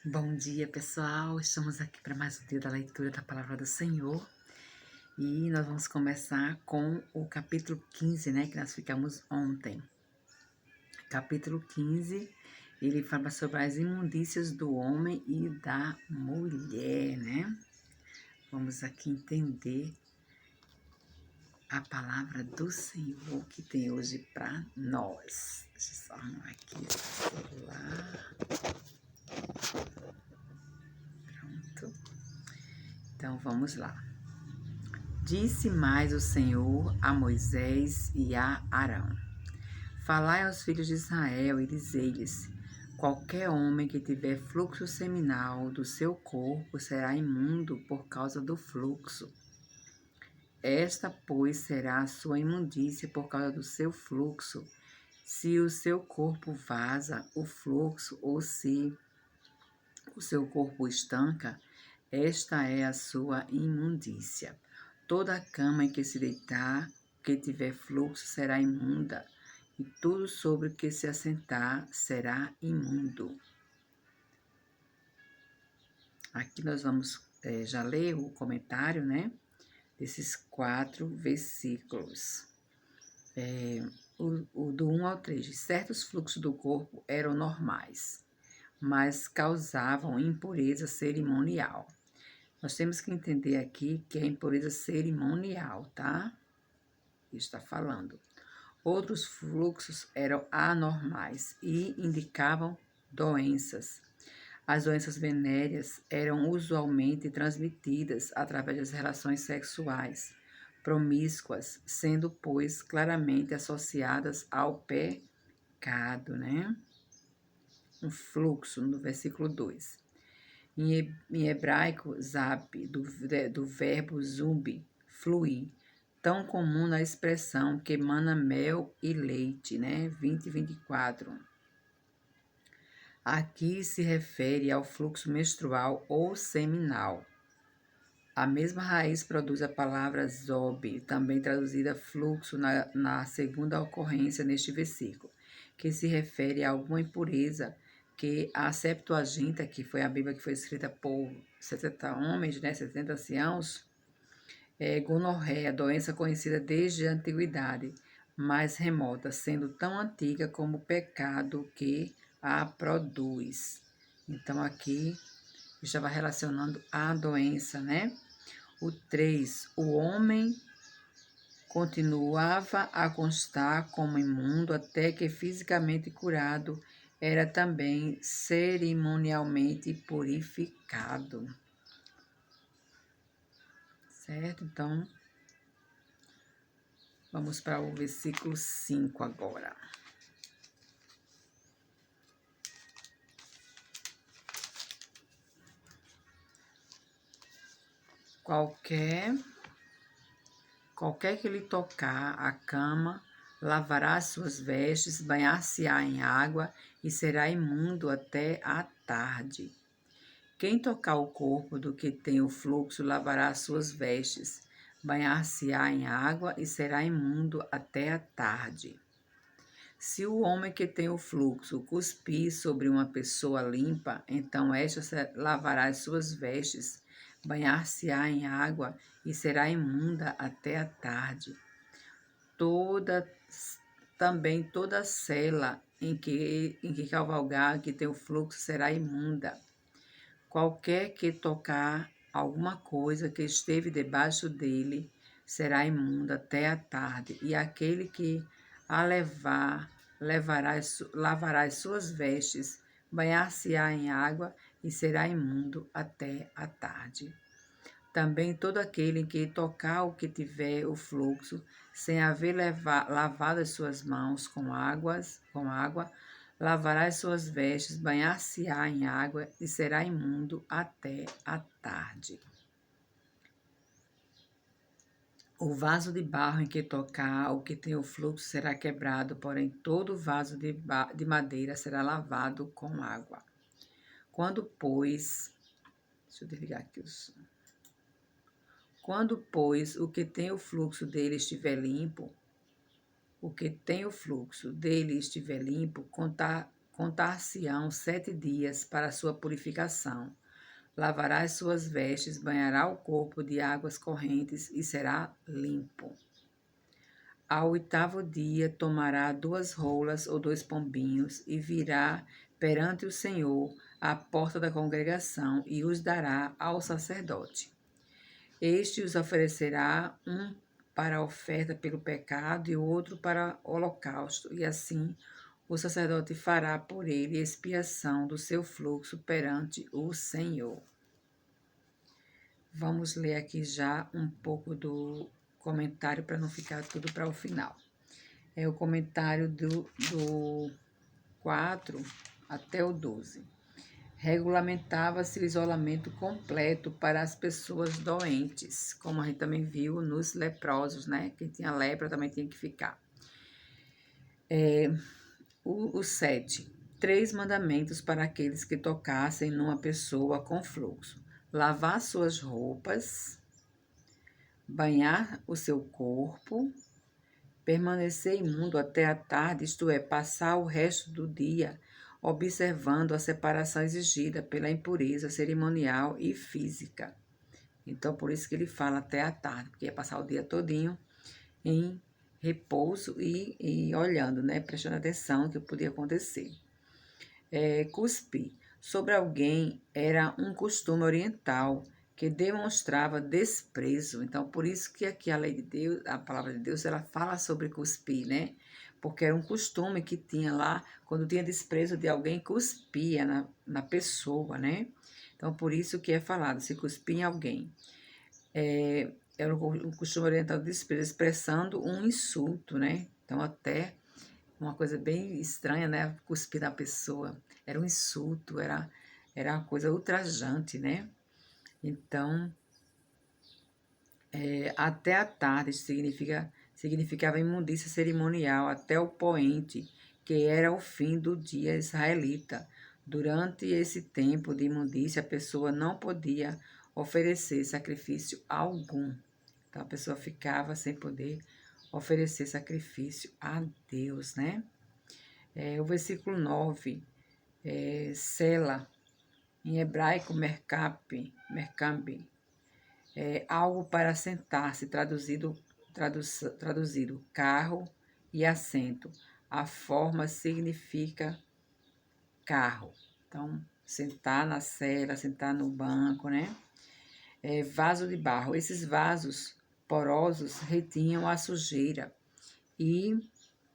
Bom dia, pessoal. Estamos aqui para mais um dia da leitura da Palavra do Senhor. E nós vamos começar com o capítulo 15, né, que nós ficamos ontem. Capítulo 15, ele fala sobre as imundícias do homem e da mulher, né? Vamos aqui entender a palavra do Senhor que tem hoje para nós. Deixa eu só arrumar aqui o celular. Pronto. Então, vamos lá. Disse mais o Senhor a Moisés e a Arão: Falai aos filhos de Israel e dizei-lhes: Qualquer homem que tiver fluxo seminal do seu corpo será imundo por causa do fluxo. Esta, pois, será a sua imundícia por causa do seu fluxo. Se o seu corpo vaza o fluxo, ou se o seu corpo estanca, esta é a sua imundícia. Toda cama em que se deitar, que tiver fluxo, será imunda, e tudo sobre o que se assentar será imundo. Aqui nós vamos já ler o comentário, né? Desses 4 versículos. O do 1 ao 3. Certos fluxos do corpo eram normais, mas causavam impureza cerimonial. Nós temos que entender aqui que é impureza cerimonial, tá? Está falando. Outros fluxos eram anormais e indicavam doenças. As doenças venéreas eram usualmente transmitidas através das relações sexuais promíscuas, sendo, pois, claramente associadas ao pecado, né? Um fluxo, no versículo 2. Em hebraico, zap, do verbo zumbi, fluir, tão comum na expressão que emana mel e leite, né? 20 e 24. Aqui se refere ao fluxo menstrual ou seminal. A mesma raiz produz a palavra zob, também traduzida fluxo na segunda ocorrência neste versículo, que se refere a alguma impureza que a Septuaginta, que foi a Bíblia que foi escrita por 70 homens, né, 70 anciãos, gonorreia, doença conhecida desde a antiguidade, mais remota, sendo tão antiga como o pecado que a produz. Então, aqui estava relacionando a doença, né? O 3, o homem continuava a constar como imundo até que fisicamente curado, era também cerimonialmente purificado. Certo? Então, vamos para o versículo 5 agora. Qualquer que lhe tocar a cama, lavará as suas vestes, banhar-se-á em água e será imundo até a tarde. Quem tocar o corpo do que tem o fluxo, lavará as suas vestes, banhar-se-á em água e será imundo até a tarde. Se o homem que tem o fluxo cuspir sobre uma pessoa limpa, então esta lavará as suas vestes, banhar-se-á em água e será imunda até a tarde. Também toda cela em que cavalgar, que tem o fluxo, será imunda. Qualquer que tocar alguma coisa que esteve debaixo dele será imundo até a tarde, e aquele que a lavará as suas vestes, banhar-se-á em água e será imundo até a tarde. Também todo aquele que tocar o que tiver o fluxo, sem haver lavado as suas mãos com água, lavará as suas vestes, banhar-se-á em água e será imundo até a tarde. O vaso de barro em que tocar o que tem o fluxo será quebrado, porém todo vaso de madeira será lavado com água. Quando, pois, deixa eu desligar aqui o som. Quando, pois, o que tem o fluxo dele estiver limpo, contar-se-ão 7 dias para a sua purificação. Lavará as suas vestes, banhará o corpo de águas correntes e será limpo. Ao 8º dia tomará 2 rolas ou 2 pombinhos e virá perante o Senhor à porta da congregação e os dará ao sacerdote. Este os oferecerá, um para a oferta pelo pecado e o outro para o holocausto, e assim o sacerdote fará por ele expiação do seu fluxo perante o Senhor. Vamos ler aqui já um pouco do comentário para não ficar tudo para o final. É o comentário do 4 até o 12. Regulamentava-se o isolamento completo para as pessoas doentes, como a gente também viu nos leprosos, né? Quem tinha lepra também tinha que ficar. O 7. 3 mandamentos para aqueles que tocassem numa pessoa com fluxo: lavar suas roupas, banhar o seu corpo, permanecer imundo até a tarde, isto é, passar o resto do dia observando a separação exigida pela impureza cerimonial e física. Então, por isso que ele fala até a tarde, porque ia passar o dia todinho em repouso e olhando, né, prestando atenção no que podia acontecer. Cuspir sobre alguém era um costume oriental que demonstrava desprezo. Então, por isso que aqui a lei de Deus, a palavra de Deus, ela fala sobre cuspir, né? Porque era um costume que tinha lá, quando tinha desprezo de alguém, cuspia na pessoa, né? Então, por isso que é falado, se cuspir em alguém. Era um costume oriental de desprezo, expressando um insulto, né? Então, até uma coisa bem estranha, né? Cuspir na pessoa. Era um insulto, era uma coisa ultrajante, né? Então, até a tarde significava imundícia cerimonial até o poente, que era o fim do dia israelita. Durante esse tempo de imundícia, a pessoa não podia oferecer sacrifício algum. Então, a pessoa ficava sem poder oferecer sacrifício a Deus, né? O versículo 9, Sela, em hebraico, mercabe, algo para sentar-se, traduzido carro e assento. A forma significa carro. Então, sentar na cela, sentar no banco, né? Vaso de barro. Esses vasos porosos retinham a sujeira e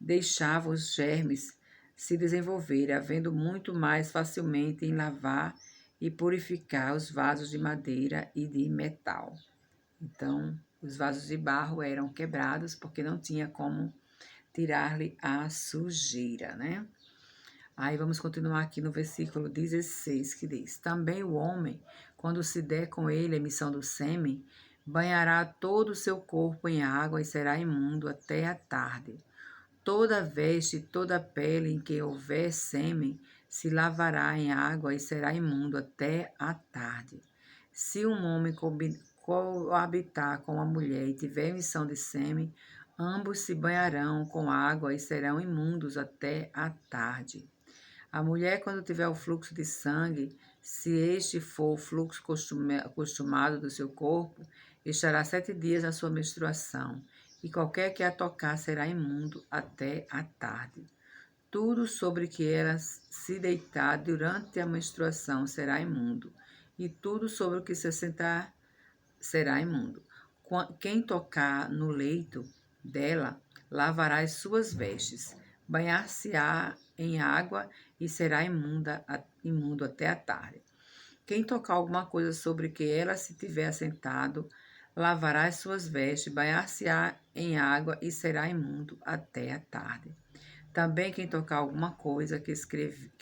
deixavam os germes se desenvolverem, havendo muito mais facilmente em lavar e purificar os vasos de madeira e de metal. Então, os vasos de barro eram quebrados porque não tinha como tirar-lhe a sujeira, né? Aí vamos continuar aqui no versículo 16, que diz: Também o homem, quando se der com ele a emissão do sêmen, banhará todo o seu corpo em água e será imundo até a tarde. Toda veste e toda pele em que houver sêmen se lavará em água e será imundo até a tarde. Se um homem coabitar com uma mulher e tiver emissão de sêmen, ambos se banharão com água e serão imundos até a tarde. A mulher, quando tiver o fluxo de sangue, se este for o fluxo costumado do seu corpo, estará 7 dias na sua menstruação, e qualquer que a tocar será imundo até a tarde. Tudo sobre que ela se deitar durante a menstruação será imundo, e tudo sobre o que se sentar será imundo. Quem tocar no leito dela, lavará as suas vestes, banhar-se-á em água e será imundo até a tarde. Quem tocar alguma coisa sobre que ela se tiver assentado, lavará as suas vestes, banhar-se-á em água e será imundo até a tarde. Também quem tocar alguma coisa que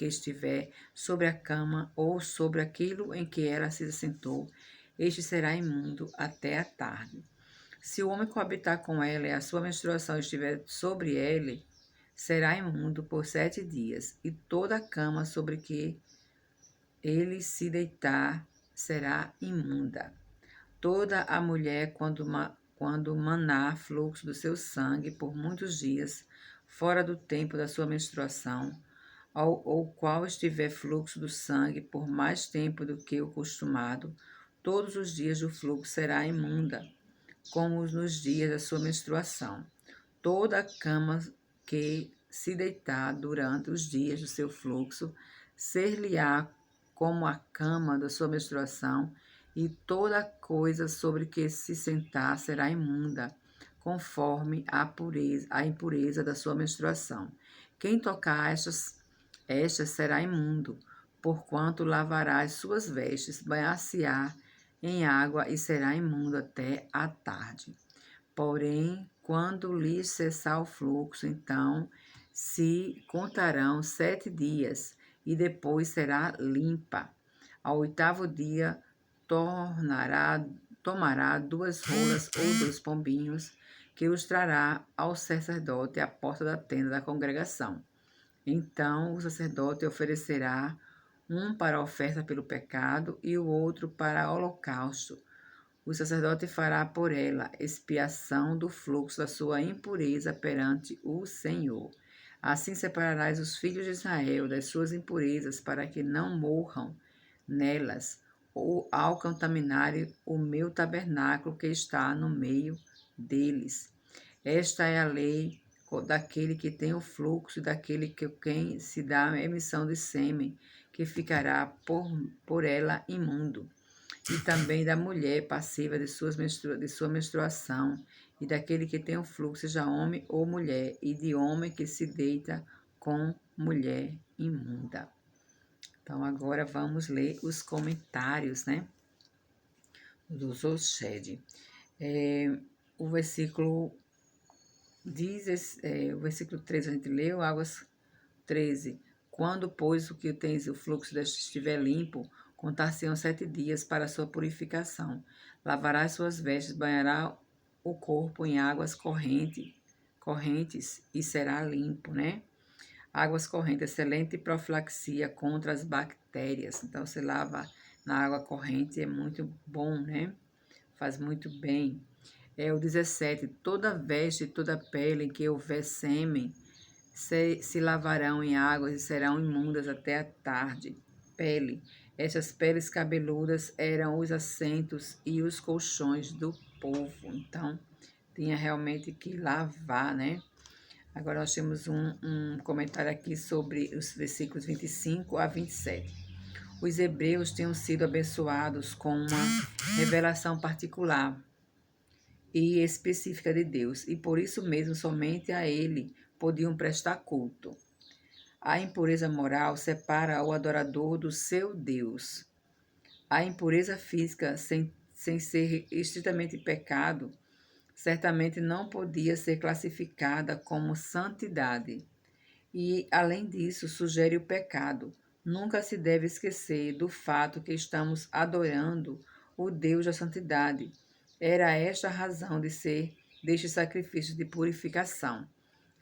estiver sobre a cama ou sobre aquilo em que ela se assentou, este será imundo até a tarde. Se o homem coabitar com ela e a sua menstruação estiver sobre ele, será imundo por 7 dias, e toda a cama sobre que ele se deitar será imunda. Toda a mulher, quando manar fluxo do seu sangue por muitos dias, fora do tempo da sua menstruação, ou qual estiver fluxo do sangue por mais tempo do que o costumado, todos os dias do fluxo será imunda, como nos dias da sua menstruação. Toda a cama que se deitar durante os dias do seu fluxo, ser-lhe-á como a cama da sua menstruação, e toda coisa sobre que se sentar será imunda, conforme a impureza da sua menstruação. Quem tocar estas será imundo, porquanto lavará as suas vestes, banhar-se-á em água e será imundo até à tarde. Porém, quando lhe cessar o fluxo, então se contarão 7 dias, e depois será limpa. Ao 8º dia, tomará 2 rolas ou 2 pombinhos, que os trará ao sacerdote à porta da tenda da congregação. Então o sacerdote oferecerá um para a oferta pelo pecado e o outro para holocausto. O sacerdote fará por ela expiação do fluxo da sua impureza perante o Senhor. Assim separarás os filhos de Israel das suas impurezas, para que não morram nelas, ou ao contaminarem o meu tabernáculo que está no meio deles. Esta é a lei daquele que tem o fluxo e daquele que quem se dá a emissão de sêmen, que ficará por ela imundo, e também da mulher passiva de sua menstruação, e daquele que tem o fluxo, seja homem ou mulher, e de homem que se deita com mulher imunda. Então, agora vamos ler os comentários, né, do Zoshed. O versículo o versículo 13 a gente leu, Águas 13. Quando, pois, o que tens o fluxo deste estiver limpo, contar-se-ão 7 dias para a sua purificação. Lavará as suas vestes, banhará o corpo em águas correntes e será limpo, né? Águas correntes, excelente profilaxia contra as bactérias. Então, você lava na água corrente, é muito bom, né? Faz muito bem. O 17. Toda veste e toda pele em que houver sêmen se lavarão em águas e serão imundas até a tarde. Pele. Estas peles cabeludas eram os assentos e os colchões do povo. Então, tinha realmente que lavar, né? Agora nós temos um comentário aqui sobre os versículos 25 a 27. Os hebreus tinham sido abençoados com uma revelação particular e específica de Deus, e por isso mesmo somente a ele podiam prestar culto. A impureza moral separa o adorador do seu Deus. A impureza física, sem ser estritamente pecado, certamente não podia ser classificada como santidade. E, além disso, sugere o pecado. Nunca se deve esquecer do fato que estamos adorando o Deus da santidade. Era esta a razão de ser deste sacrifício de purificação.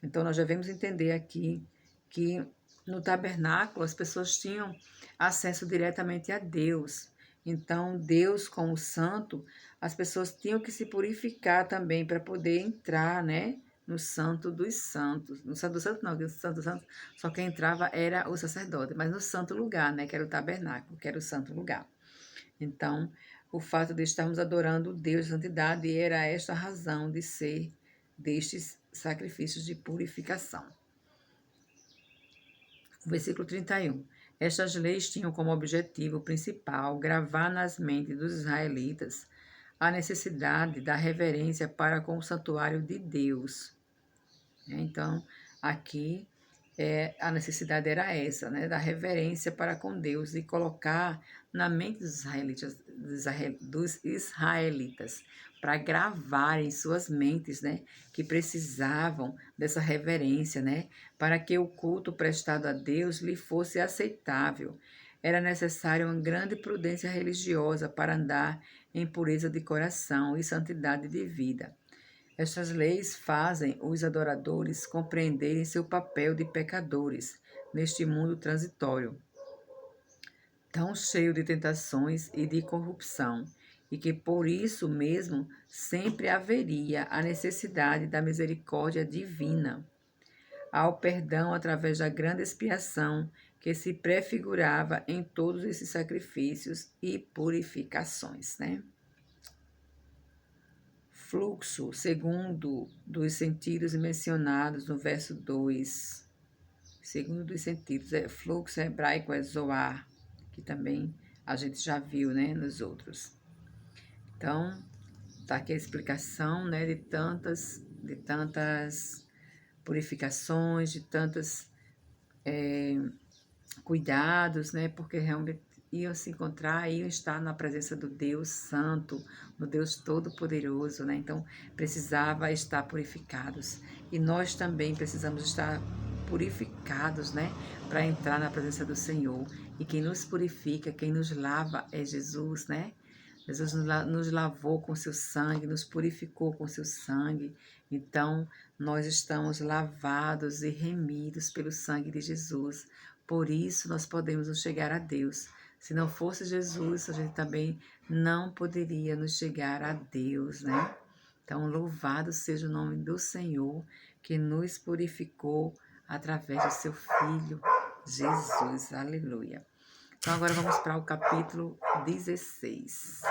Então, nós devemos entender aqui que no tabernáculo as pessoas tinham acesso diretamente a Deus. Então, Deus, como santo, as pessoas tinham que se purificar também para poder entrar, né, no Santo dos Santos. No Santo dos Santos, não, no Santo dos Santos, só quem entrava era o sacerdote, mas no santo lugar, né, que era o tabernáculo, que era o santo lugar. Então, o fato de estarmos adorando o Deus de santidade era esta a razão de ser destes sacrifícios de purificação. Versículo 31. Estas leis tinham como objetivo principal gravar nas mentes dos israelitas a necessidade da reverência para com o santuário de Deus. Então, aqui a necessidade era essa, né, da reverência para com Deus e colocar na mente dos israelitas para gravar em suas mentes, né, que precisavam dessa reverência, né, para que o culto prestado a Deus lhe fosse aceitável. Era necessária uma grande prudência religiosa para andar em pureza de coração e santidade de vida. Estas leis fazem os adoradores compreenderem seu papel de pecadores neste mundo transitório, tão cheio de tentações e de corrupção, e que por isso mesmo sempre haveria a necessidade da misericórdia divina. ao perdão através da grande expiação que se prefigurava em todos esses sacrifícios e purificações, né? Fluxo, segundo dos sentidos mencionados no verso 2. Segundo dos sentidos, fluxo hebraico é zoar, que também a gente já viu, né, nos outros. Então, tá aqui a explicação, né, de tantas purificações, de tantos cuidados, né, porque realmente iam se encontrar, iam estar na presença do Deus Santo, no Deus Todo-Poderoso, né, então precisava estar purificados. E nós também precisamos estar purificados, né, para entrar na presença do Senhor. E quem nos purifica, quem nos lava é Jesus, né? Jesus nos lavou com seu sangue, nos purificou com seu sangue. Então, nós estamos lavados e remidos pelo sangue de Jesus. Por isso, nós podemos nos chegar a Deus. Se não fosse Jesus, a gente também não poderia nos chegar a Deus, né? Então, louvado seja o nome do Senhor, que nos purificou através do seu Filho, Jesus. Aleluia. Então, agora vamos para o capítulo 16.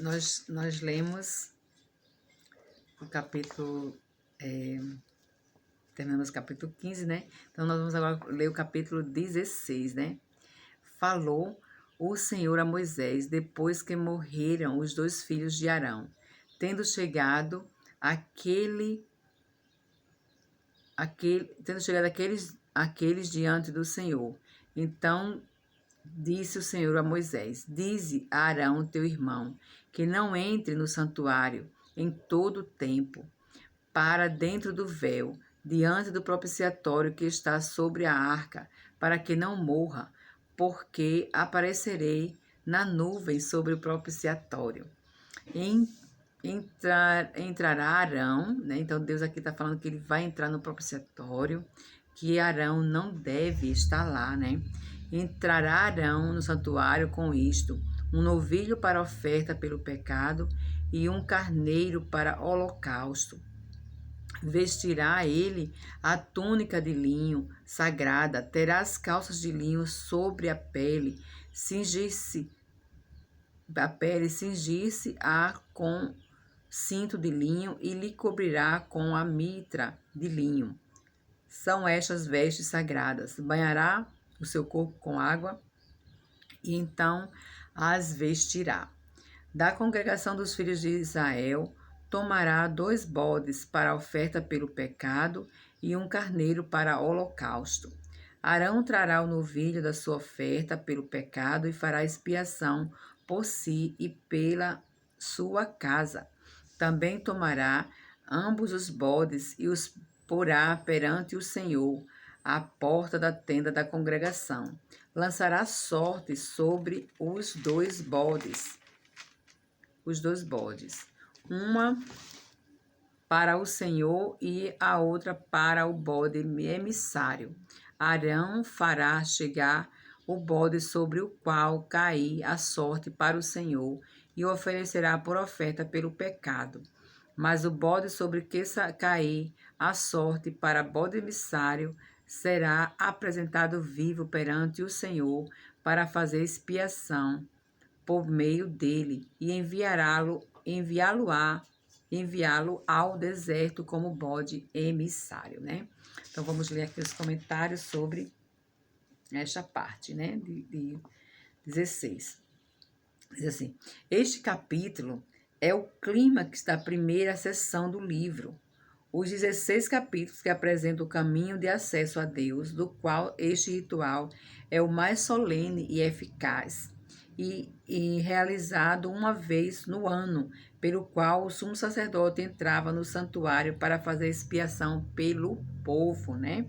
Nós lemos o capítulo, terminamos o capítulo 15, né? Então, nós vamos agora ler o capítulo 16, né? Falou o Senhor a Moisés, depois que morreram os 2 filhos de Arão, tendo chegado aqueles diante do Senhor. Então disse o Senhor a Moisés: dize a Arão, teu irmão, que não entre no santuário em todo o tempo, para dentro do véu, diante do propiciatório que está sobre a arca, para que não morra, porque aparecerei na nuvem sobre o propiciatório. Entrará Arão, né? Então Deus aqui está falando que ele vai entrar no propiciatório, que Arão não deve estar lá, né? Entrará Arão no santuário com isto: um novilho para oferta pelo pecado e um carneiro para holocausto. Vestirá ele a túnica de linho sagrada, terá as calças de linho sobre a pele, cingir-se com cinto de linho e lhe cobrirá com a mitra de linho. São estas vestes sagradas. Banhará o seu corpo com água e então as vestirá. Da congregação dos filhos de Israel, tomará 2 bodes para a oferta pelo pecado e um carneiro para holocausto. Arão trará o novilho da sua oferta pelo pecado e fará expiação por si e pela sua casa. Também tomará ambos os bodes e os porá perante o Senhor, à porta da tenda da congregação. Lançará sorte sobre os 2 bodes. Uma para o Senhor e a outra para o bode emissário. Arão fará chegar o bode sobre o qual cair a sorte para o Senhor e o oferecerá por oferta pelo pecado. Mas o bode sobre que cair a sorte para bode emissário será apresentado vivo perante o Senhor para fazer expiação por meio dele e enviá-lo ao deserto como bode emissário, né? Então, vamos ler aqui os comentários sobre esta parte, né, de 16. Diz assim: este capítulo é o clímax da primeira seção do livro. Os 16 capítulos que apresentam o caminho de acesso a Deus, do qual este ritual é o mais solene e eficaz, e realizado uma vez no ano, pelo qual o sumo sacerdote entrava no santuário para fazer expiação pelo povo, né?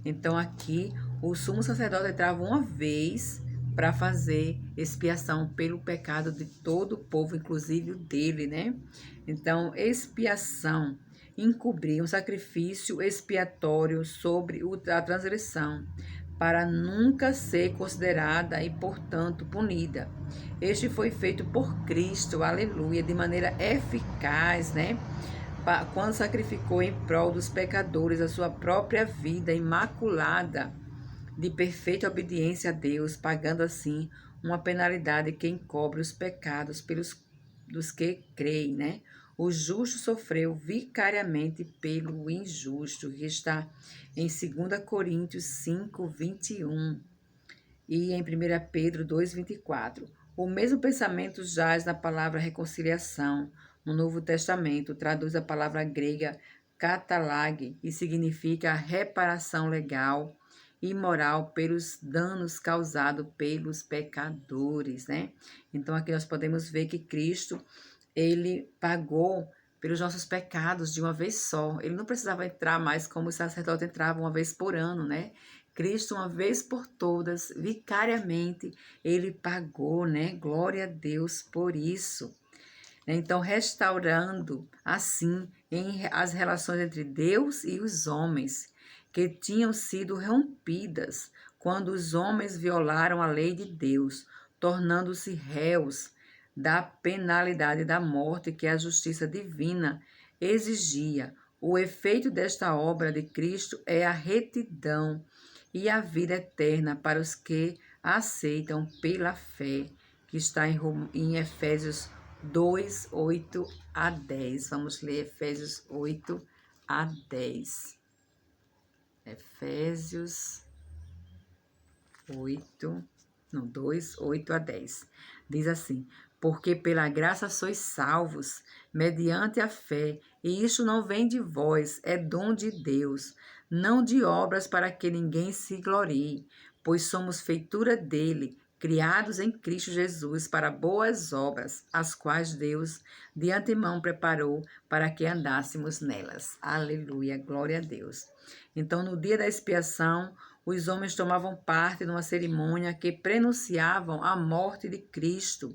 Então, aqui, o sumo sacerdote entrava uma vez para fazer expiação pelo pecado de todo o povo, inclusive o dele, né? Então, expiação encobria um sacrifício expiatório sobre a transgressão, para nunca ser considerada e, portanto, punida. Este foi feito por Cristo, aleluia, de maneira eficaz, né? Quando sacrificou em prol dos pecadores a sua própria vida imaculada de perfeita obediência a Deus, pagando assim uma penalidade que encobre os pecados dos que creem, né? O justo sofreu vicariamente pelo injusto, que está em 2 Coríntios 5, 21 e em 1 Pedro 2, 24. O mesmo pensamento jaz na palavra reconciliação. No Novo Testamento, traduz a palavra grega catalage e significa reparação legal e moral pelos danos causados pelos pecadores, né? Então aqui nós podemos ver que Cristo, ele pagou pelos nossos pecados de uma vez só. Ele não precisava entrar mais como o sacerdote entrava uma vez por ano, né? Cristo, uma vez por todas, vicariamente, ele pagou, né? Glória a Deus por isso. Então, restaurando, assim, as relações entre Deus e os homens, que tinham sido rompidas quando os homens violaram a lei de Deus, tornando-se réus da penalidade da morte que a justiça divina exigia. O efeito desta obra de Cristo é a retidão e a vida eterna para os que aceitam pela fé, que está em Efésios 2, 8 a 10. Vamos ler Efésios 8 a 10. Efésios 8, não, 2, 8 a 10. Diz assim: porque pela graça sois salvos, mediante a fé, e isso não vem de vós, é dom de Deus, não de obras para que ninguém se glorie, pois somos feitura dele, criados em Cristo Jesus para boas obras, as quais Deus de antemão preparou para que andássemos nelas. Aleluia, glória a Deus. Então, no dia da expiação, os homens tomavam parte numa cerimônia que prenunciavam a morte de Cristo.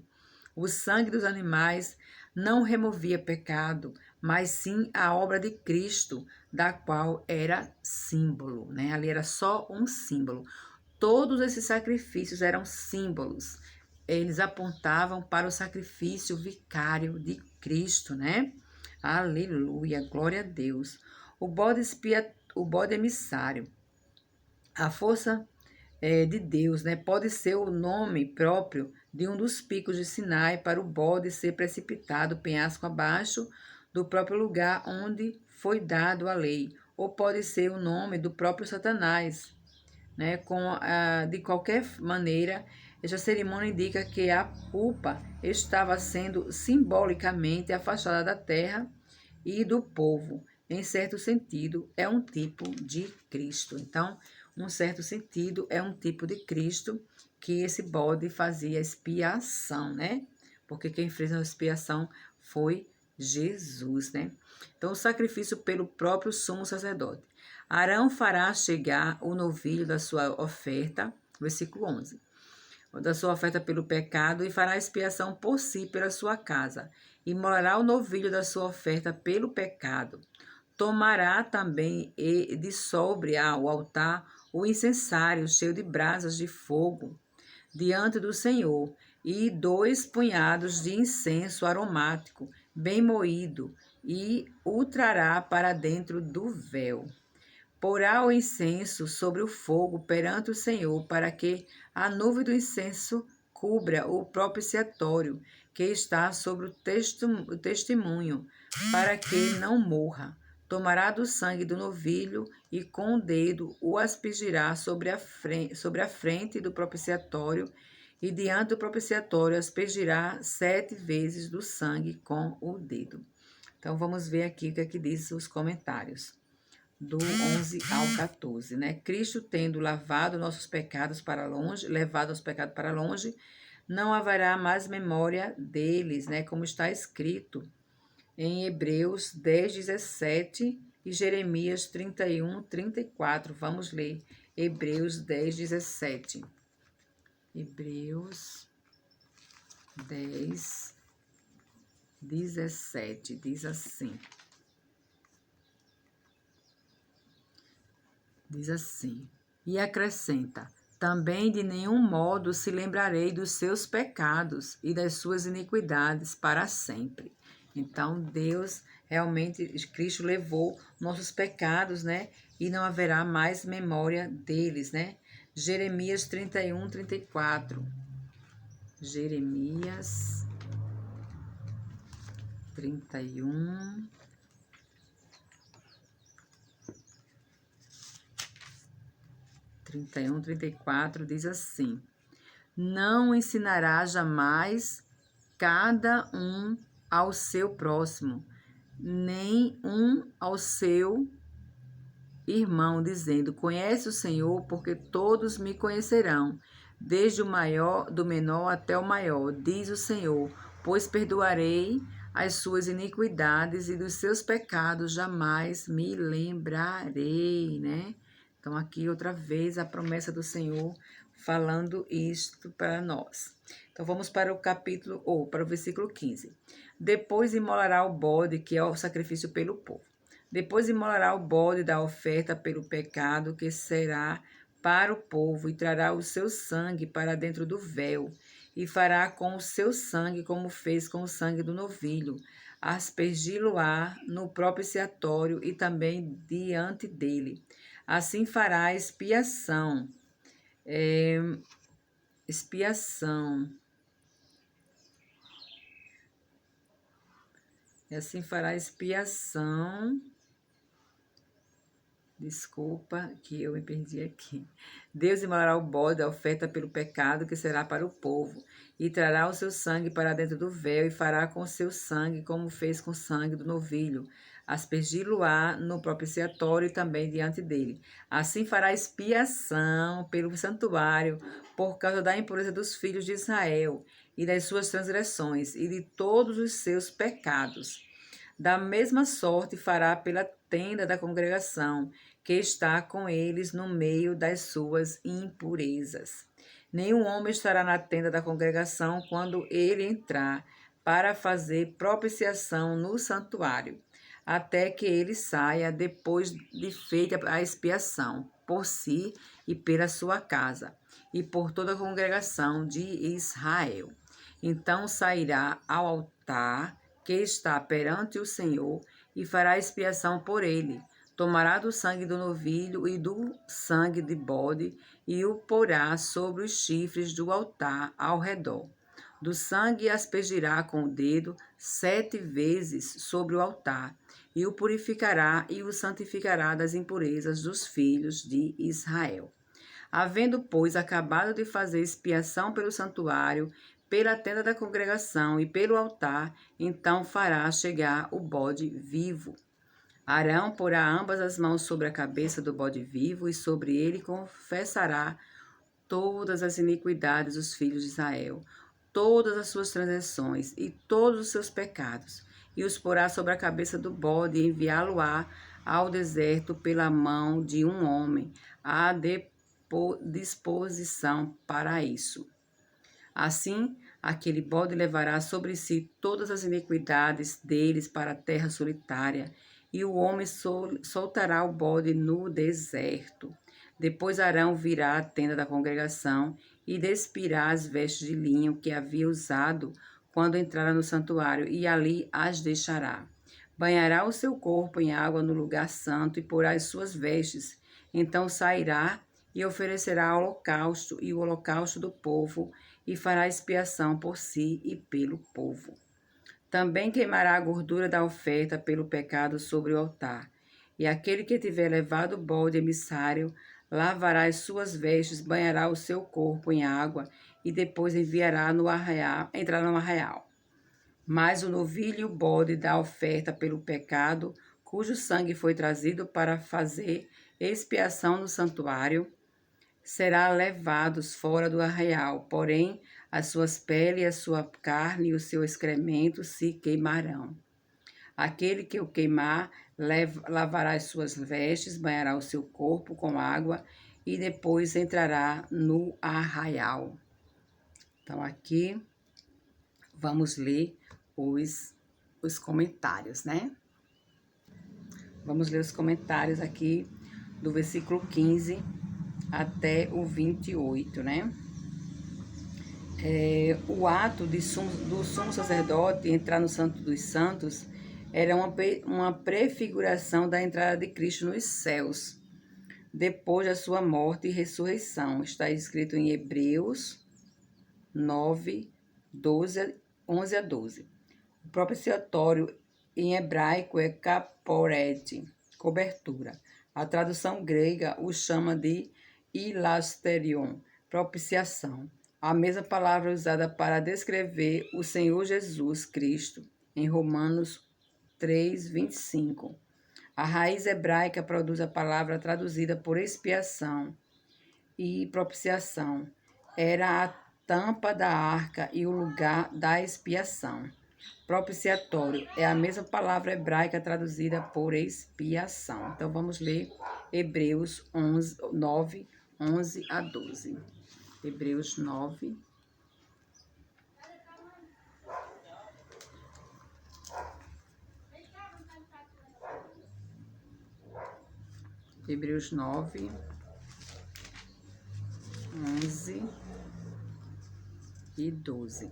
O sangue dos animais não removia pecado, mas sim a obra de Cristo, da qual era símbolo, né? Ali era só um símbolo. Todos esses sacrifícios eram símbolos. Eles apontavam para o sacrifício vicário de Cristo, né? Aleluia, glória a Deus. O bode emissário. A força de Deus, né? Pode ser o nome próprio de um dos picos de Sinai para o bode ser precipitado penhasco abaixo do próprio lugar onde foi dado a lei, ou pode ser o nome do próprio Satanás, né? De qualquer maneira, esta cerimônia indica que a culpa estava sendo simbolicamente afastada da terra e do povo. Em certo sentido, é um tipo de Cristo. Então, um certo sentido, é um tipo de Cristo que esse bode fazia expiação, né? Porque quem fez a expiação foi Jesus, né? Então, o sacrifício pelo próprio sumo sacerdote. Arão fará chegar o novilho da sua oferta, versículo 11, da sua oferta pelo pecado, e fará expiação por si pela sua casa, e morará o novilho da sua oferta pelo pecado. Tomará também de sobre ao altar o incensário cheio de brasas de fogo diante do Senhor, e 2 punhados de incenso aromático, bem moído, e o trará para dentro do véu. Porá o incenso sobre o fogo perante o Senhor, para que a nuvem do incenso cubra o propiciatório que está sobre o testemunho, para que não morra. Tomará do sangue do novilho e com o dedo o aspergirá sobre a frente do propiciatório, e diante do propiciatório aspergirá 7 vezes do sangue com o dedo. Então, vamos ver aqui o que é que diz os comentários do 11 ao 14, né? Cristo tendo lavado nossos pecados para longe, levado os pecados para longe, não haverá mais memória deles, né? Como está escrito em Hebreus 10, 17 e Jeremias 31, 34. Vamos ler Hebreus 10, 17. Hebreus 10, 17, diz assim. Diz assim: E acrescenta: também de nenhum modo se lembrarei dos seus pecados e das suas iniquidades para sempre. Então, Deus realmente, Cristo levou nossos pecados, né? E não haverá mais memória deles, né? Jeremias 31, 34. Jeremias 31, 31, 34 diz assim: não ensinará jamais cada um ao seu próximo, nem um ao seu irmão, dizendo: conhece o Senhor, porque todos me conhecerão, desde o maior, do menor até o maior, diz o Senhor, pois perdoarei as suas iniquidades e dos seus pecados jamais me lembrarei, né? Então, aqui outra vez a promessa do Senhor falando isto para nós. Então, vamos para o capítulo, ou para o versículo 15. Depois imolará o bode, que é o sacrifício pelo povo. Depois imolará o bode da oferta pelo pecado, que será para o povo, e trará o seu sangue para dentro do véu, e fará com o seu sangue como fez com o sangue do novilho, aspergi-lo-á no propiciatório e também diante dele. Assim fará expiação. E assim fará expiação. Desculpa que eu me perdi aqui. Deus imolará o bode da oferta pelo pecado, que será para o povo, e trará o seu sangue para dentro do véu, e fará com o seu sangue como fez com o sangue do novilho, aspergi-lo-á no propiciatório e também diante dele. Assim fará expiação pelo santuário, por causa da impureza dos filhos de Israel, e das suas transgressões, e de todos os seus pecados. Da mesma sorte fará pela tenda da congregação, que está com eles no meio das suas impurezas. Nenhum homem estará na tenda da congregação quando ele entrar para fazer propiciação no santuário, até que ele saia depois de feita a expiação, por si e pela sua casa, e por toda a congregação de Israel. Então sairá ao altar que está perante o Senhor e fará expiação por ele. Tomará do sangue do novilho e do sangue de bode e o porá sobre os chifres do altar ao redor. Do sangue aspergirá com o dedo 7 vezes sobre o altar, e o purificará e o santificará das impurezas dos filhos de Israel. Havendo, pois, acabado de fazer expiação pelo santuário, pela tenda da congregação e pelo altar, então fará chegar o bode vivo. Arão porá ambas as mãos sobre a cabeça do bode vivo, e sobre ele confessará todas as iniquidades dos filhos de Israel, todas as suas transgressões e todos os seus pecados, e os porá sobre a cabeça do bode, e enviá-lo-á ao deserto pela mão de um homem, à disposição para isso. Assim, aquele bode levará sobre si todas as iniquidades deles para a terra solitária, e o homem soltará o bode no deserto. Depois Arão virá à tenda da congregação e despirá as vestes de linho que havia usado quando entrara no santuário, e ali as deixará. Banhará o seu corpo em água no lugar santo e porá as suas vestes. Então sairá e oferecerá holocausto e o holocausto do povo, e fará expiação por si e pelo povo. Também queimará a gordura da oferta pelo pecado sobre o altar. E aquele que tiver levado o bode emissário lavará as suas vestes, banhará o seu corpo em água, e depois entrará no arraial. Mas o novilho e o bode da oferta pelo pecado, cujo sangue foi trazido para fazer expiação no santuário, será levados fora do arraial, porém as suas peles, a sua carne e o seu excremento se queimarão. Aquele que o queimar lavará as suas vestes, banhará o seu corpo com água e depois entrará no arraial. Então aqui vamos ler os comentários, né? Vamos ler os comentários aqui do versículo 15 até o 28, né? O ato do sumo sacerdote entrar no Santo dos Santos era uma prefiguração da entrada de Cristo nos céus, depois da sua morte e ressurreição. Está escrito em Hebreus 9, 11 a 12. O propiciatório em hebraico é kaporet, cobertura. A tradução grega o chama de hilasterion, propiciação. A mesma palavra usada para descrever o Senhor Jesus Cristo em Romanos 3, 25. A raiz hebraica produz a palavra traduzida por expiação e propiciação. Era a tampa da arca e o lugar da expiação. Propiciatório é a mesma palavra hebraica traduzida por expiação. Então, vamos ler Hebreus 9, 11 a 12. Hebreus 9. Hebreus 9, 11 e 12.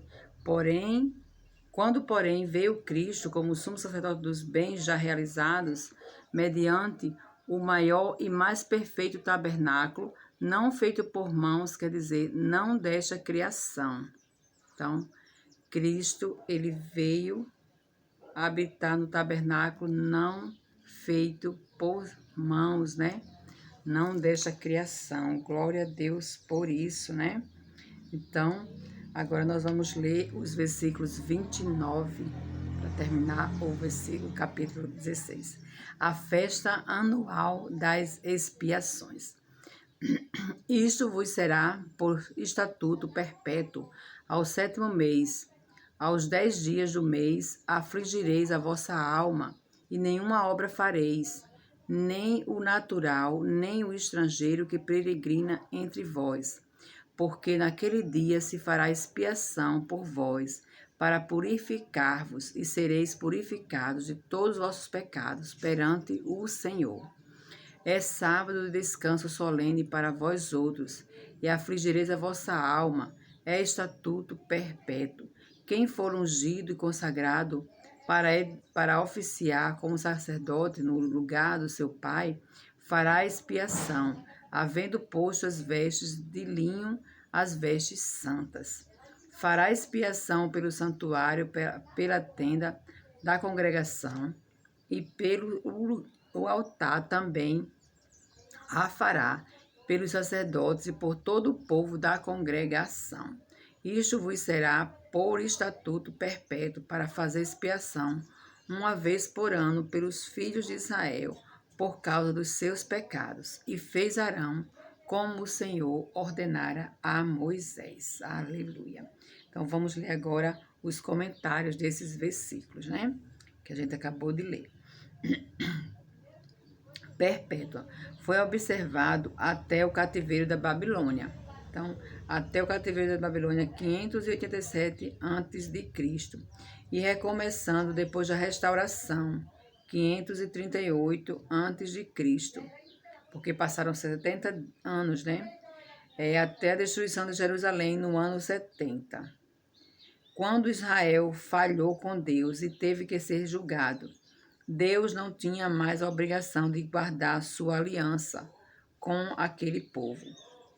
Quando veio Cristo como sumo sacerdote dos bens já realizados, mediante o maior e mais perfeito tabernáculo, não feito por mãos, quer dizer, não desta criação. Então, Cristo, ele veio habitar no tabernáculo não feito por mãos, né? Não desta criação. Glória a Deus por isso, né? Então, agora nós vamos ler os versículos 29, para terminar o capítulo 16. A festa anual das expiações. Isto vos será por estatuto perpétuo ao 7º mês. Aos 10 dias do mês afligireis a vossa alma, e nenhuma obra fareis, nem o natural, nem o estrangeiro que peregrina entre vós. Porque naquele dia se fará expiação por vós, para purificar-vos, e sereis purificados de todos os vossos pecados perante o Senhor. É sábado de descanso solene para vós outros, e afligireis a vossa alma, é estatuto perpétuo. Quem for ungido e consagrado para oficiar como sacerdote no lugar do seu pai, fará expiação, havendo posto as vestes de linho, as vestes santas. Fará expiação pelo santuário, pela tenda da congregação, e pelo o altar também a fará pelos sacerdotes e por todo o povo da congregação. Isto vos será por estatuto perpétuo para fazer expiação uma vez por ano pelos filhos de Israel, por causa dos seus pecados. E fez Arão como o Senhor ordenara a Moisés. Aleluia. Então, vamos ler agora os comentários desses versículos, né? Que a gente acabou de ler. Perpétua. Foi observado até o cativeiro da Babilônia. Então, até o cativeiro da Babilônia, 587 a.C. E recomeçando depois da restauração, 538 a.C. Porque passaram 70 anos, né? Até a destruição de Jerusalém no ano 70. Quando Israel falhou com Deus e teve que ser julgado, Deus não tinha mais a obrigação de guardar sua aliança com aquele povo.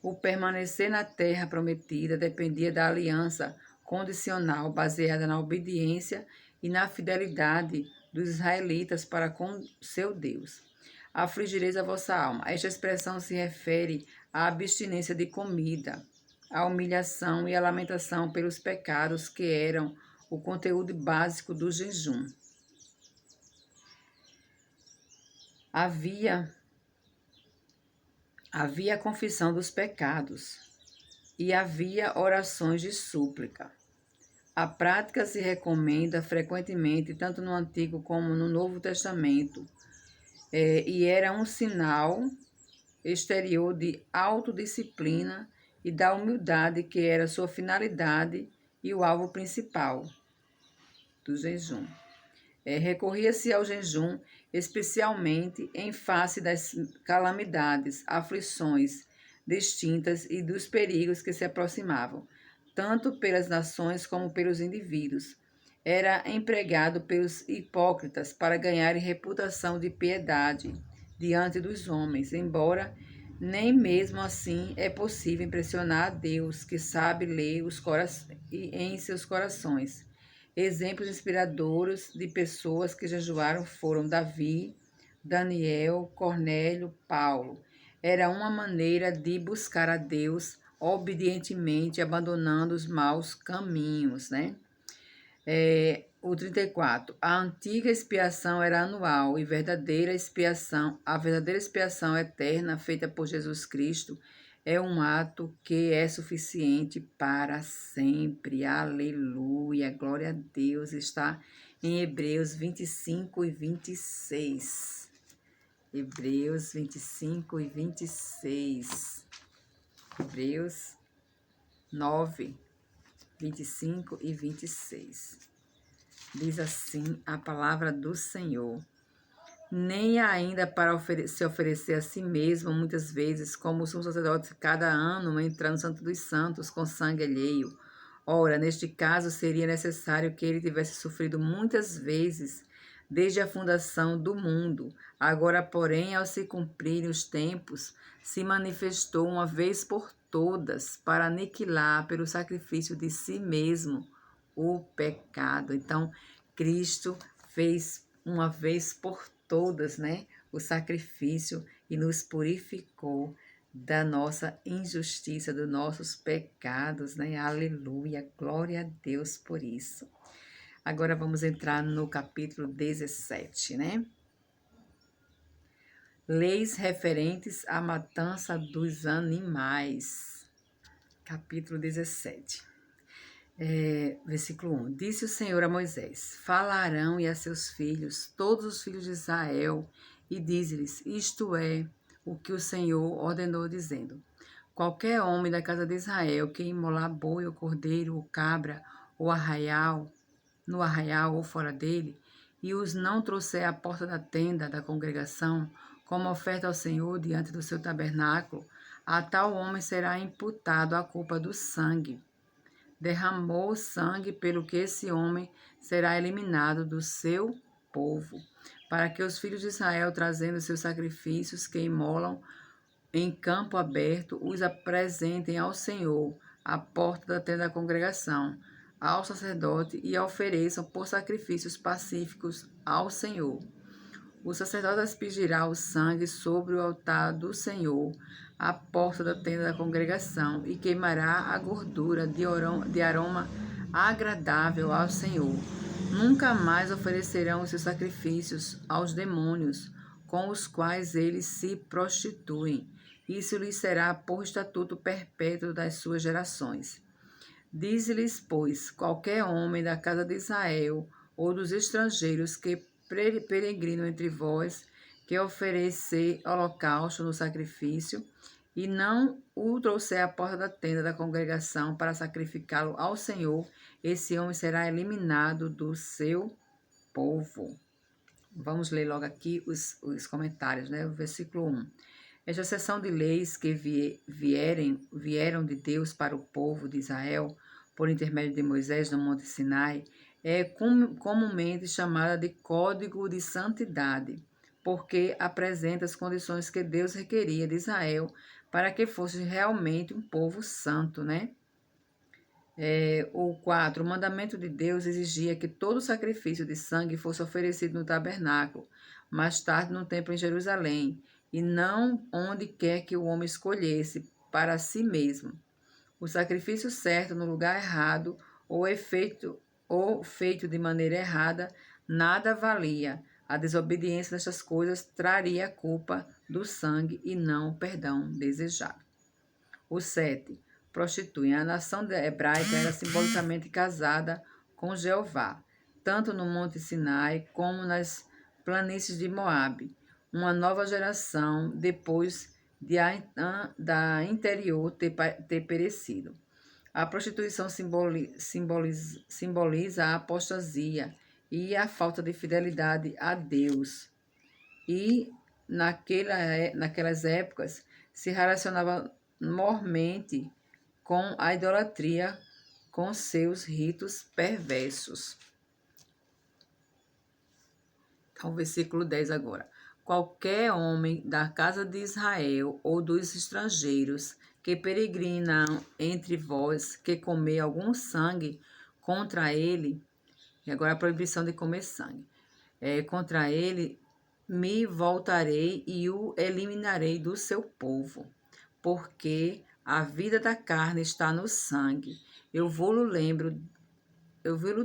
O permanecer na terra prometida dependia da aliança condicional baseada na obediência e na fidelidade dos israelitas para com seu Deus. Afligireis a vossa alma. Esta expressão se refere à abstinência de comida, à humilhação e à lamentação pelos pecados que eram o conteúdo básico do jejum. Havia a confissão dos pecados e havia orações de súplica. A prática se recomenda frequentemente, tanto no Antigo como no Novo Testamento, e era um sinal exterior de autodisciplina e da humildade que era sua finalidade e o alvo principal do jejum. Recorria-se ao jejum especialmente em face das calamidades, aflições, distintas e dos perigos que se aproximavam, tanto pelas nações como pelos indivíduos. Era empregado pelos hipócritas para ganhar reputação de piedade diante dos homens, embora nem mesmo assim é possível impressionar a Deus, que sabe ler em seus corações. Exemplos inspiradores de pessoas que jejuaram foram Davi, Daniel, Cornélio, Paulo. Era uma maneira de buscar a Deus obedientemente, abandonando os maus caminhos, né? O 34. A antiga expiação era anual e a verdadeira expiação eterna feita por Jesus Cristo é um ato que é suficiente para sempre. Aleluia. Glória a Deus. Está em Hebreus 25 e 26. Hebreus 25 e 26. Hebreus 9, 25 e 26. Diz assim a palavra do Senhor. Nem ainda para se oferecer a si mesmo, muitas vezes, como o sumo sacerdote cada ano entra no Santo dos Santos com sangue alheio. Ora, neste caso, seria necessário que ele tivesse sofrido muitas vezes desde a fundação do mundo. Agora, porém, ao se cumprirem os tempos, se manifestou uma vez por todas para aniquilar pelo sacrifício de si mesmo o pecado. Então, Cristo fez uma vez por todas, né, o sacrifício e nos purificou da nossa injustiça, dos nossos pecados, né? Aleluia, glória a Deus por isso. Agora vamos entrar no capítulo 17, né? Leis referentes à matança dos animais. Capítulo 17. Versículo 1. Disse o Senhor a Moisés: Falarão e a seus filhos, todos os filhos de Israel, e dize-lhes: Isto é o que o Senhor ordenou, dizendo: Qualquer homem da casa de Israel que imolar boi ou cordeiro ou cabra ou arraial, no arraial ou fora dele, e os não trouxer à porta da tenda da congregação, como oferta ao Senhor diante do seu tabernáculo, a tal homem será imputado a culpa do sangue. Derramou sangue, pelo que esse homem será eliminado do seu povo, para que os filhos de Israel, trazendo seus sacrifícios que imolam em campo aberto, os apresentem ao Senhor, à porta da tenda da congregação, ao sacerdote, e ofereçam por sacrifícios pacíficos ao Senhor. O sacerdote aspergirá o sangue sobre o altar do Senhor, à porta da tenda da congregação, e queimará a gordura de aroma agradável ao Senhor. Nunca mais oferecerão os seus sacrifícios aos demônios, com os quais eles se prostituem. Isso lhes será por estatuto perpétuo das suas gerações. Diz-lhes, pois, qualquer homem da casa de Israel ou dos estrangeiros que peregrinam entre vós, que oferecer holocausto no sacrifício, e não o trouxer à porta da tenda da congregação para sacrificá-lo ao Senhor, esse homem será eliminado do seu povo. Vamos ler logo aqui os comentários, né? O versículo 1. Esta seção de leis que vieram de Deus para o povo de Israel, por intermédio de Moisés no Monte Sinai, é comumente chamada de Código de Santidade, porque apresenta as condições que Deus requeria de Israel para que fosse realmente um povo santo, né? O 4. O mandamento de Deus exigia que todo sacrifício de sangue fosse oferecido no tabernáculo, mais tarde no templo em Jerusalém, e não onde quer que o homem escolhesse para si mesmo. O sacrifício certo no lugar errado ou feito de maneira errada nada valia. A desobediência nestas coisas traria a culpa do sangue e não o perdão desejado. O 7. Prostituem. A nação hebraica era simbolicamente casada com Jeová, tanto no Monte Sinai como nas planícies de Moabe. Uma nova geração depois da interior ter perecido. A prostituição simboliza a apostasia e a falta de fidelidade a Deus. E naquelas épocas se relacionava mormente com a idolatria, com seus ritos perversos. Então, versículo 10 agora. Qualquer homem da casa de Israel ou dos estrangeiros que peregrinam entre vós, que comer algum sangue contra ele, e agora a proibição de comer sangue, contra ele, me voltarei e o eliminarei do seu povo, porque a vida da carne está no sangue. Eu vou-lo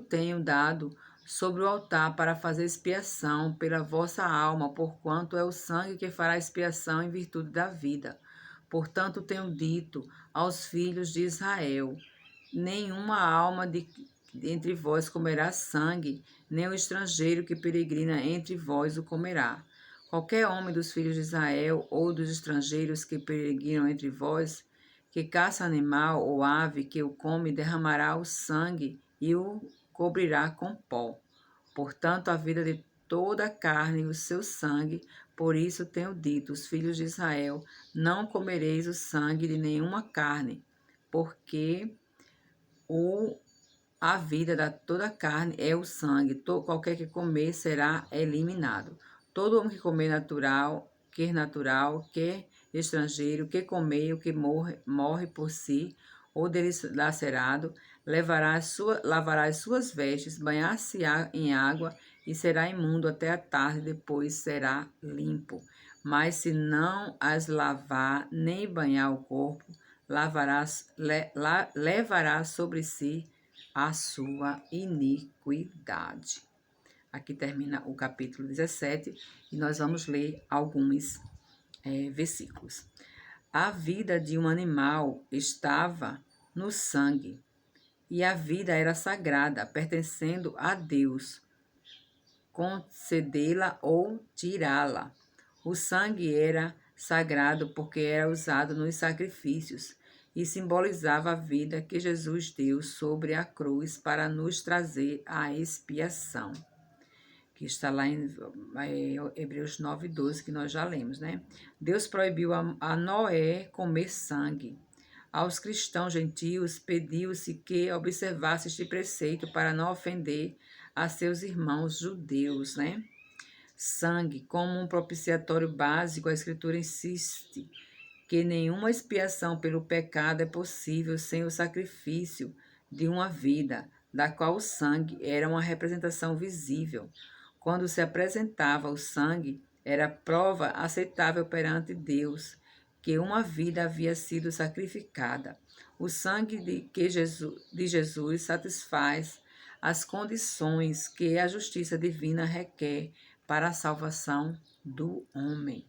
tenho dado sobre o altar para fazer expiação pela vossa alma, porquanto é o sangue que fará expiação em virtude da vida. Portanto, tenho dito aos filhos de Israel: nenhuma alma entre vós comerá sangue, nem o estrangeiro que peregrina entre vós o comerá. Qualquer homem dos filhos de Israel ou dos estrangeiros que peregrinam entre vós, que caça animal ou ave que o come, derramará o sangue e o cobrirá com pó. Portanto, a vida de toda a carne e o seu sangue, por isso tenho dito, os filhos de Israel, não comereis o sangue de nenhuma carne, porque a vida da toda a carne é o sangue. Qualquer que comer será eliminado. Todo homem que comer natural, quer estrangeiro, que comer o que morre por si, ou dilacerado, lavará as suas vestes, banhar-se-á em água e será imundo até a tarde, depois será limpo. Mas se não as lavar, nem banhar o corpo, levará sobre si a sua iniquidade. Aqui termina o capítulo 17 e nós vamos ler alguns versículos. A vida de um animal estava no sangue, e a vida era sagrada, pertencendo a Deus, concedê-la ou tirá-la. O sangue era sagrado porque era usado nos sacrifícios e simbolizava a vida que Jesus deu sobre a cruz para nos trazer a expiação, que está lá em Hebreus 9:12, que nós já lemos, né? Deus proibiu a Noé comer sangue. Aos cristãos gentios pediu-se que observasse este preceito para não ofender a seus irmãos judeus, né? Sangue, como um propiciatório básico, a Escritura insiste que nenhuma expiação pelo pecado é possível sem o sacrifício de uma vida, da qual o sangue era uma representação visível. Quando se apresentava o sangue, era prova aceitável perante Deus que uma vida havia sido sacrificada. O sangue de Jesus satisfaz as condições que a justiça divina requer para a salvação do homem.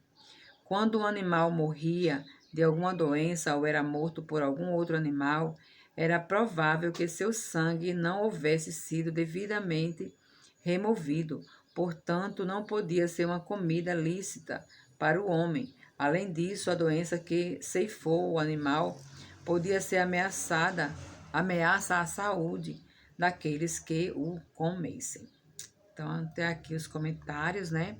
Quando um animal morria de alguma doença ou era morto por algum outro animal, era provável que seu sangue não houvesse sido devidamente removido, portanto, não podia ser uma comida lícita para o homem. Além disso, a doença que ceifou o animal podia ser ameaça à saúde daqueles que o comessem. Então, até aqui os comentários, né?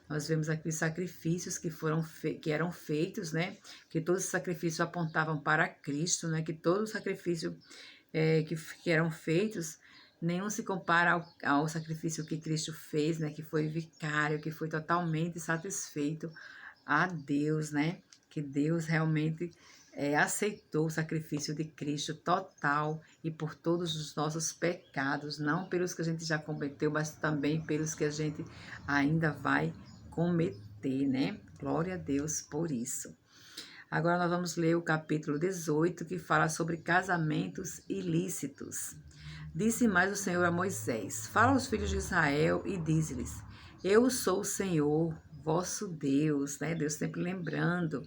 Nós vemos aqui os sacrifícios que eram feitos, né? Que todos os sacrifícios apontavam para Cristo, né? Que todo o sacrifício que eram feitos, nenhum se compara ao sacrifício que Cristo fez, né? Que foi vicário, que foi totalmente satisfeito a Deus, né? Que Deus realmente aceitou o sacrifício de Cristo total e por todos os nossos pecados, não pelos que a gente já cometeu, mas também pelos que a gente ainda vai cometer, né? Glória a Deus por isso. Agora nós vamos ler o capítulo 18, que fala sobre casamentos ilícitos. Disse mais o Senhor a Moisés: Fala aos filhos de Israel e diz-lhes: Eu sou o Senhor, vosso Deus, né? Deus sempre lembrando.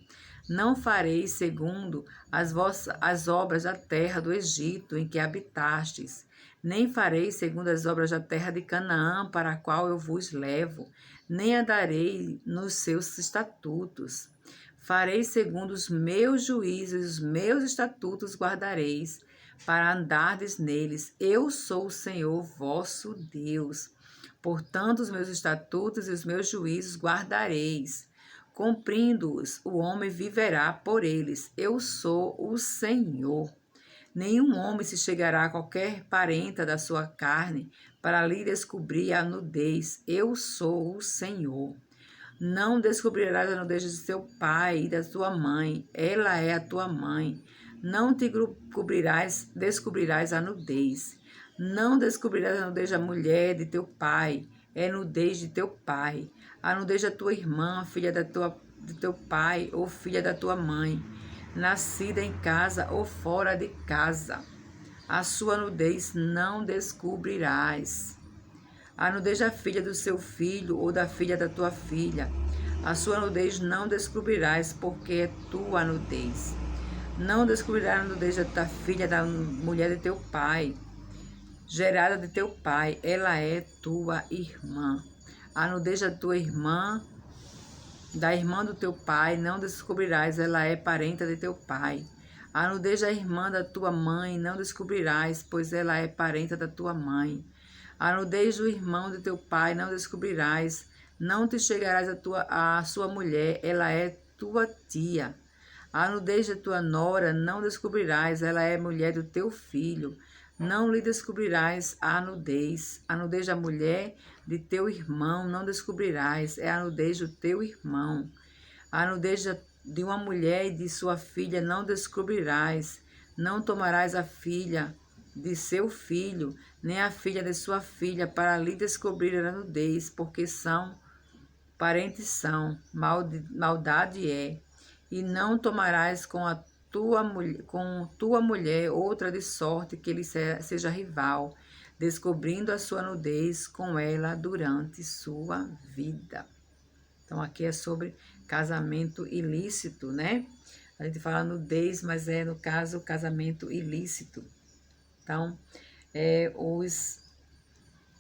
Não fareis segundo as obras da terra do Egito em que habitastes, nem fareis segundo as obras da terra de Canaã, para a qual eu vos levo, nem andarei nos seus estatutos. Fareis segundo os meus juízos, os meus estatutos guardareis, para andardes neles. Eu sou o Senhor vosso Deus. Portanto, os meus estatutos e os meus juízos guardareis. Cumprindo-os, o homem viverá por eles. Eu sou o Senhor. Nenhum homem se chegará a qualquer parenta da sua carne para lhe descobrir a nudez. Eu sou o Senhor. Não descobrirás a nudez de teu pai e da tua mãe. Ela é a tua mãe. Não te descobrirás a nudez. Não descobrirás a nudez da mulher de teu pai. É nudez de teu pai. A nudez da tua irmã, filha de teu pai ou filha da tua mãe, nascida em casa ou fora de casa. A sua nudez não descobrirás. A nudez da filha do seu filho ou da filha da tua filha. A sua nudez não descobrirás, porque é tua nudez. Não descobrirás a nudez da filha da mulher de teu pai, gerada de teu pai. Ela é tua irmã. A nudez da tua irmã, da irmã do teu pai, não descobrirás, ela é parenta de teu pai. A nudez da irmã da tua mãe não descobrirás, pois ela é parenta da tua mãe. A nudez do irmão de teu pai não descobrirás, não te chegarás a sua mulher, ela é tua tia. A nudez da tua nora não descobrirás, ela é mulher do teu filho. Não lhe descobrirás a nudez. A nudez da mulher de teu irmão não descobrirás, é a nudez do teu irmão. A nudez de uma mulher e de sua filha não descobrirás. Não tomarás a filha de seu filho, nem a filha de sua filha, para lhe descobrir a nudez, porque parentes são, maldade é. E não tomarás com tua mulher outra de sorte que lhe seja rival, descobrindo a sua nudez com ela durante sua vida. Então, aqui é sobre casamento ilícito, né? A gente fala nudez, mas é, no caso, casamento ilícito. Então,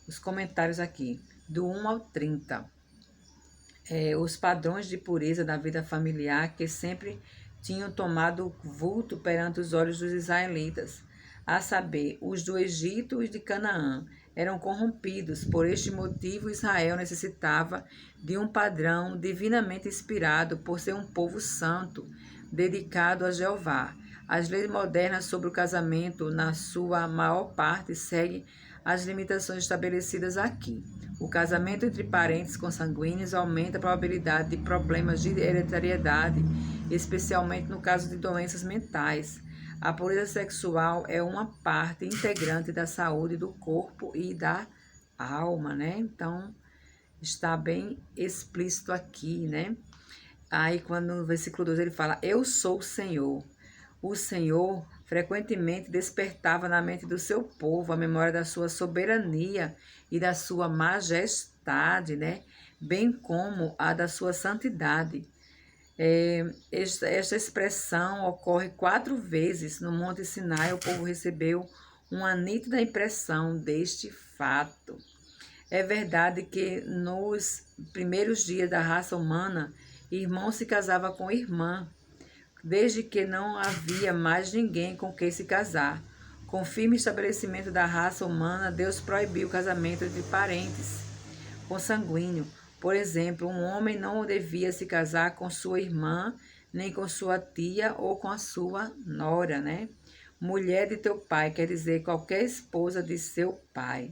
os comentários aqui, do 1 ao 30. Os padrões de pureza da vida familiar que sempre tinham tomado vulto perante os olhos dos israelitas, a saber, os do Egito e de Canaã, eram corrompidos. Por este motivo, Israel necessitava de um padrão divinamente inspirado por ser um povo santo, dedicado a Jeová. As leis modernas sobre o casamento, na sua maior parte, seguem as limitações estabelecidas aqui. O casamento entre parentes consanguíneos aumenta a probabilidade de problemas de hereditariedade, especialmente no caso de doenças mentais. A pureza sexual é uma parte integrante da saúde do corpo e da alma, né? Então, está bem explícito aqui, né? Aí, quando no versículo 2 ele fala, eu sou o Senhor. O Senhor frequentemente despertava na mente do seu povo a memória da sua soberania e da sua majestade, né? Bem como a da sua santidade. Esta expressão ocorre 4 vezes no Monte Sinai. O povo recebeu uma nítida impressão deste fato. É verdade que nos primeiros dias da raça humana, irmão se casava com irmã, desde que não havia mais ninguém com quem se casar. Com o firme estabelecimento da raça humana, Deus proibiu o casamento entre parentes consanguíneos. Por exemplo, um homem não devia se casar com sua irmã, nem com sua tia ou com a sua nora, né? Mulher de teu pai quer dizer qualquer esposa de seu pai.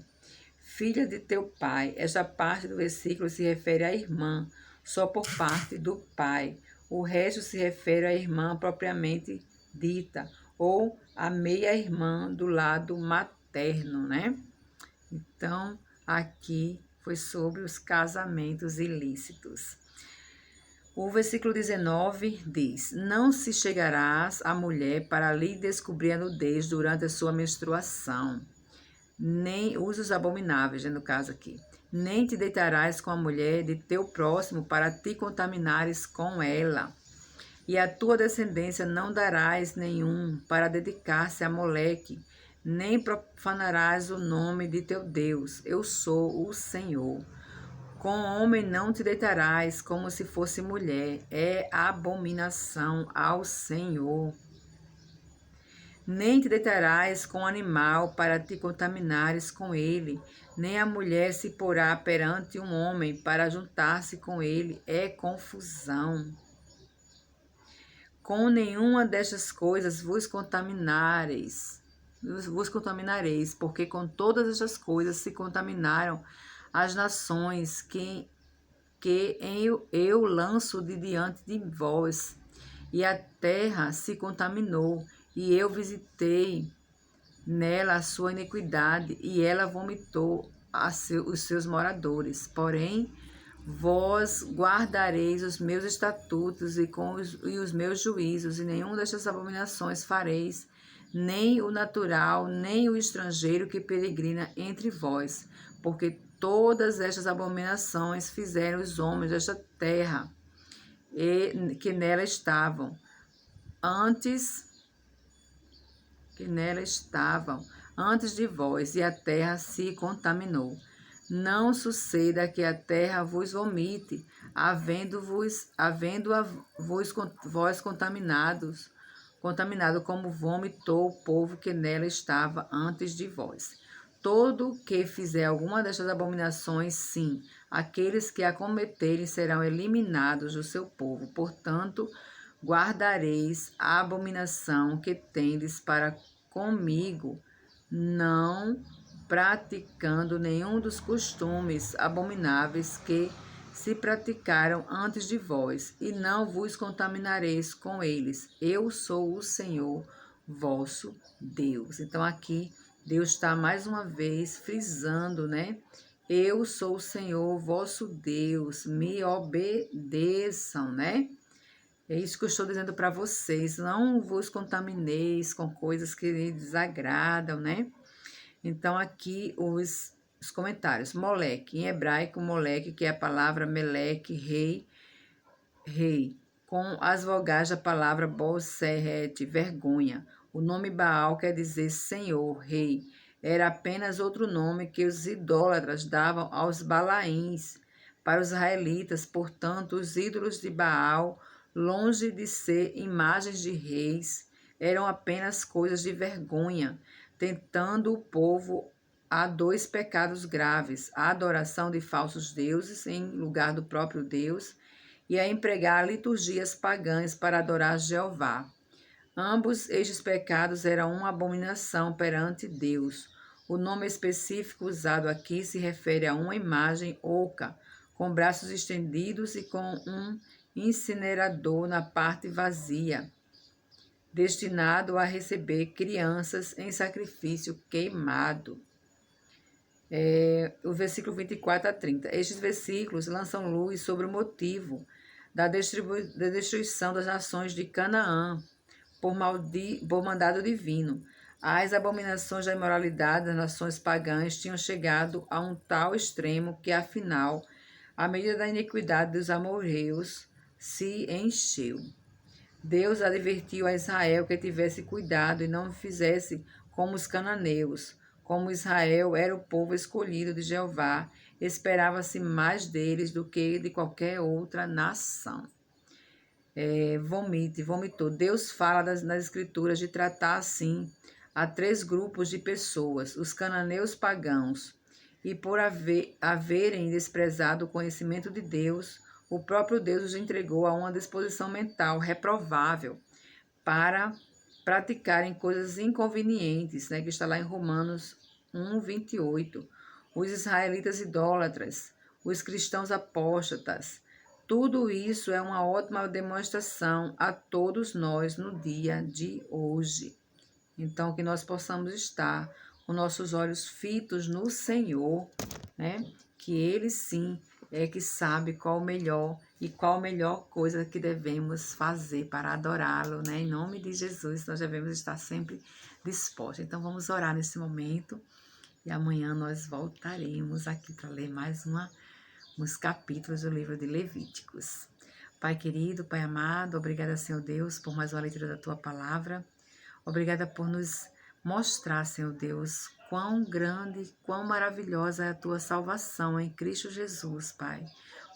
Filha de teu pai. Esta parte do versículo se refere à irmã, só por parte do pai. O resto se refere à irmã propriamente dita, ou à meia-irmã do lado materno, né? Então, aqui foi sobre os casamentos ilícitos. O versículo 19 diz, não se chegarás à mulher para lhe descobrir a nudez durante a sua menstruação, nem usos abomináveis, no caso aqui, nem te deitarás com a mulher de teu próximo para te contaminares com ela. E a tua descendência não darás nenhum para dedicar-se a Moleque, nem profanarás o nome de teu Deus. Eu sou o Senhor. Com homem não te deitarás como se fosse mulher. É abominação ao Senhor. Nem te deitarás com o animal para te contaminares com ele, nem a mulher se porá perante um homem para juntar-se com ele. É confusão. Com nenhuma destas coisas vos contaminareis, porque com todas estas coisas se contaminaram as nações que eu lanço de diante de vós, e a terra se contaminou, e eu visitei nela a sua iniquidade, e ela vomitou os seus moradores. Porém, vós guardareis os meus estatutos e os meus juízos, e nenhuma destas abominações fareis, nem o natural, nem o estrangeiro que peregrina entre vós, porque todas estas abominações fizeram os homens desta terra, e que nela estavam, antes de vós, e a terra se contaminou. Não suceda que a terra vos vomite, vós contaminado como vomitou o povo que nela estava antes de vós. Todo que fizer alguma destas abominações, sim, aqueles que a cometerem serão eliminados do seu povo. Portanto, guardareis a abominação que tendes para comigo, não praticando nenhum dos costumes abomináveis que se praticaram antes de vós, e não vos contaminareis com eles. Eu sou o Senhor vosso Deus. Então aqui Deus está mais uma vez frisando, né? Eu sou o Senhor vosso Deus, me obedeçam, né? É isso que eu estou dizendo para vocês. Não vos contamineis com coisas que lhe desagradam, né? Então, aqui os comentários. Moleque, em hebraico, moleque, que é a palavra meleque, rei, com as vogais da palavra boseret, vergonha. O nome Baal quer dizer Senhor, Rei. Era apenas outro nome que os idólatras davam aos Balaíns. Para os israelitas, portanto, os ídolos de Baal, longe de ser imagens de reis, eram apenas coisas de vergonha, tentando o povo a dois pecados graves: a adoração de falsos deuses em lugar do próprio Deus, e a empregar liturgias pagãs para adorar Jeová. Ambos estes pecados eram uma abominação perante Deus. O nome específico usado aqui se refere a uma imagem oca, com braços estendidos e com um incinerador na parte vazia, destinado a receber crianças em sacrifício queimado. O versículo 24 a 30. Estes versículos lançam luz sobre o motivo da destruição das nações de Canaã por mandado divino. As abominações da imoralidade das nações pagãs tinham chegado a um tal extremo que, afinal, a medida da iniquidade dos amorreus se encheu. Deus advertiu a Israel que tivesse cuidado e não fizesse como os cananeus. Como Israel era o povo escolhido de Jeová, esperava-se mais deles do que de qualquer outra nação. Vomitou. Deus fala nas Escrituras de tratar assim a três grupos de pessoas: os cananeus pagãos, e por haverem desprezado o conhecimento de Deus, o próprio Deus os entregou a uma disposição mental reprovável para praticarem coisas inconvenientes, né, que está lá em Romanos 1, 28. Os israelitas idólatras, os cristãos apóstatas. Tudo isso é uma ótima demonstração a todos nós no dia de hoje. Então, que nós possamos estar com nossos olhos fitos no Senhor, né? Que Ele sim é que sabe qual o melhor e qual a melhor coisa que devemos fazer para adorá-lo, né? Em nome de Jesus, nós devemos estar sempre dispostos. Então, vamos orar nesse momento e amanhã nós voltaremos aqui para ler mais uns capítulos do livro de Levíticos. Pai querido, Pai amado, obrigada, Senhor Deus, por mais uma leitura da Tua palavra. Obrigada por nos mostrar, Senhor Deus, quão grande, quão maravilhosa é a Tua salvação em Cristo Jesus, Pai.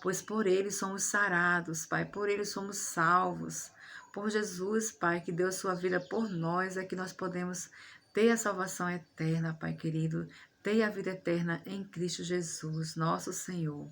Pois por Ele somos sarados, Pai, por Ele somos salvos. Por Jesus, Pai, que deu a sua vida por nós, é que nós podemos ter a salvação eterna, Pai querido, ter a vida eterna em Cristo Jesus, nosso Senhor.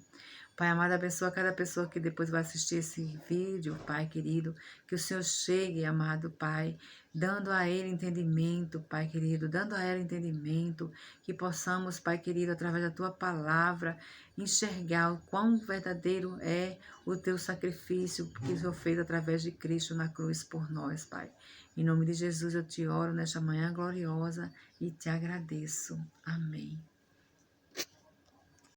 Pai amado, abençoa cada pessoa que depois vai assistir esse vídeo, Pai querido, que o Senhor chegue, amado Pai, dando a ele entendimento, Pai querido, dando a ela entendimento, que possamos, Pai querido, através da Tua palavra, enxergar o quão verdadeiro é o Teu sacrifício que o Senhor fez através de Cristo na cruz por nós, Pai. Em nome de Jesus eu te oro nesta manhã gloriosa e te agradeço. Amém.